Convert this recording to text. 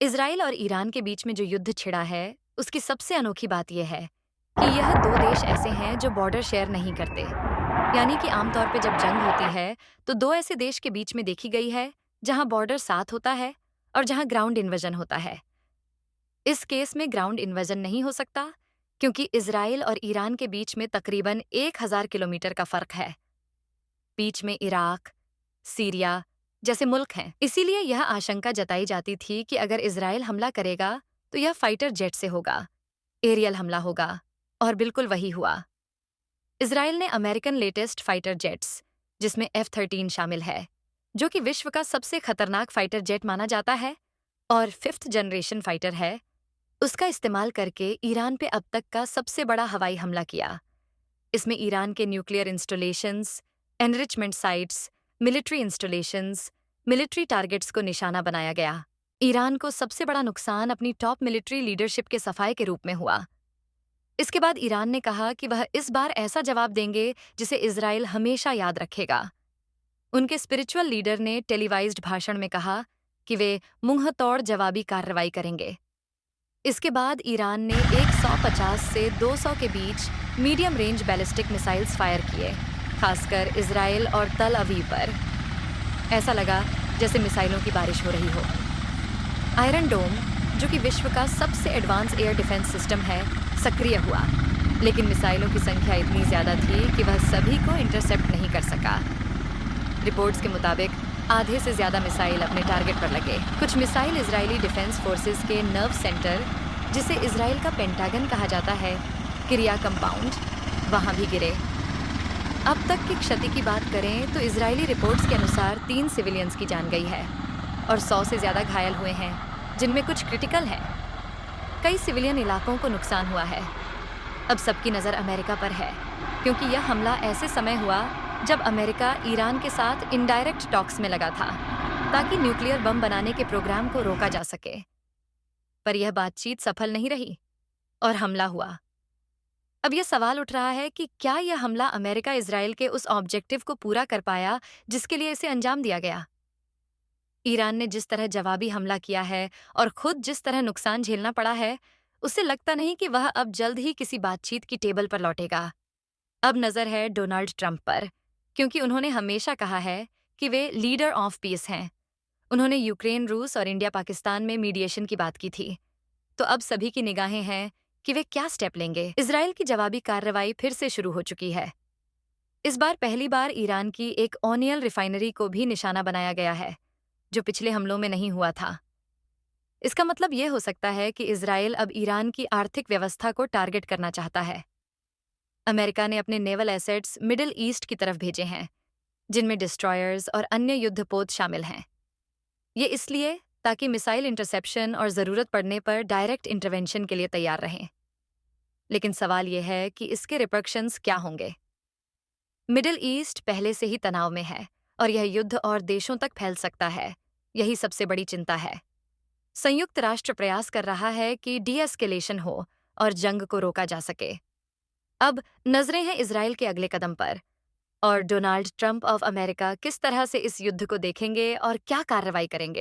Israel और Iran के बीच में जो युद्ध छिड़ा है, उसकी सबसे अनोखी बात यह है कि यह दो देश ऐसे हैं जो बॉर्डर शेयर नहीं करते। यानी कि आमतौर पे जब जंग होती है, तो दो ऐसे देश के बीच में देखी गई है, जहां बॉर्डर साथ होता है और जहां ग्राउंड इन्वेजन होता है। इस केस में ग्राउंड इन्वेजन नहीं हो सकता, क्योंकि इसराइल और ईरान के बीच में तकरीबन 1000 किलोमीटर का फर्क है। बीच में इराक, सीरिया जैसे मुल्क हैं। इसीलिए यह आशंका जताई जाती थी कि अगर इजराइल हमला करेगा तो यह फाइटर जेट से होगा, एरियल हमला होगा। और बिल्कुल वही हुआ। इजराइल ने अमेरिकन लेटेस्ट फाइटर जेट्स, जिसमें F-13 शामिल है, जो कि विश्व का सबसे खतरनाक फाइटर जेट माना जाता है और 5th जनरेशन फाइटर है, उसका इस्तेमाल करके ईरान पे अब तक का सबसे बड़ा हवाई हमला किया। इसमें ईरान के nuclear installations, enrichment sites, military installations, military targets को निशाना बनाया गया। ईरान को सबसे बड़ा नुकसान अपनी टॉप मिलिट्री लीडरशिप के सफाए के रूप में हुआ। इसके बाद ईरान ने कहा कि वह इस बार ऐसा जवाब देंगे जिसे इजराइल हमेशा याद रखेगा। उनके स्पिरिचुअल लीडर ने टेलीवाइज्ड भाषण में कहा कि वे मुंह तोड़ जवाबी कार्रवाई करेंगे। इसके बाद ईरान ने 150 से 200 के बीच medium range ballistic missiles fire किए, खासकर इजराइल और तल अवीव पर। ऐसा लगा जैसे मिसाइलों की बारिश हो रही हो। आयरन डोम, जो कि विश्व का सबसे एडवांस एयर डिफेंस सिस्टम है, सक्रिय हुआ, लेकिन मिसाइलों की संख्या इतनी ज्यादा थी कि वह सभी को इंटरसेप्ट नहीं कर सका। रिपोर्ट्स के मुताबिक आधे से ज्यादा मिसाइल अपने टारगेट पर लगे। कुछ मिसाइल इजरायली डिफेंस फोर्सेस के नर्व सेंटर, जिसे इजराइल का पेंटागन कहा जाता है, किरिया कंपाउंड, वहां भी गिरे। अब तक की क्षति की बात करें तो इजरायली रिपोर्ट्स के अनुसार 3 सिविलियंस की जान गई है और 100 से ज्यादा घायल हुए हैं, जिनमें कुछ क्रिटिकल हैं। कई सिविलियन इलाकों को नुकसान हुआ है। अब सबकी नज़र अमेरिका पर है, क्योंकि यह हमला ऐसे समय हुआ जब अमेरिका ईरान के साथ इनडायरेक्ट टॉक्स में लगा था, ताकि न्यूक्लियर बम बनाने के प्रोग्राम को रोका जा सके। पर यह बातचीत सफल नहीं रही और हमला हुआ। अब यह सवाल उठ रहा है कि क्या यह हमला अमेरिका इजराइल के उस ऑब्जेक्टिव को पूरा कर पाया जिसके लिए इसे अंजाम दिया गया? ईरान ने जिस तरह जवाबी हमला किया है और खुद जिस तरह नुकसान झेलना पड़ा है, उससे लगता नहीं कि वह अब जल्द ही किसी बातचीत की टेबल पर लौटेगा। अब नजर है डोनाल्ड ट्रंप पर, क्योंकि उन्होंने हमेशा कहा है कि वे लीडर ऑफ पीस हैं। उन्होंने यूक्रेन, रूस और इंडिया पाकिस्तान में मीडिएशन की बात की थी। तो अब सभी की निगाहें हैं कि वे क्या स्टेप लेंगे। इजराइल की जवाबी कार्रवाई फिर से शुरू हो चुकी है। इस बार पहली बार ईरान की एक ओनियल रिफाइनरी को भी निशाना बनाया गया है, जो पिछले हमलों में नहीं हुआ था। इसका मतलब यह हो सकता है कि इजराइल अब ईरान की आर्थिक व्यवस्था को टारगेट करना चाहता है। अमेरिका ने अपने नेवल एसेट्स मिडिल ईस्ट की तरफ भेजे हैं, जिनमें डिस्ट्रॉयर्स और अन्य युद्धपोत शामिल हैं। ये इसलिए ताकि मिसाइल इंटरसेप्शन और ज़रूरत पड़ने पर डायरेक्ट इंटरवेंशन के लिए तैयार रहें। लेकिन सवाल यह है कि इसके रिपरकशंस क्या होंगे। मिडिल ईस्ट पहले से ही तनाव में है और यह युद्ध और देशों तक फैल सकता है। यही सबसे बड़ी चिंता है। संयुक्त राष्ट्र प्रयास कर रहा है कि डी एस्केलेशन हो और जंग को रोका जा सके। अब नजरें हैं इजराइल के अगले कदम पर, और डोनाल्ड ट्रंप ऑफ अमेरिका किस तरह से इस युद्ध को देखेंगे और क्या कार्रवाई करेंगे।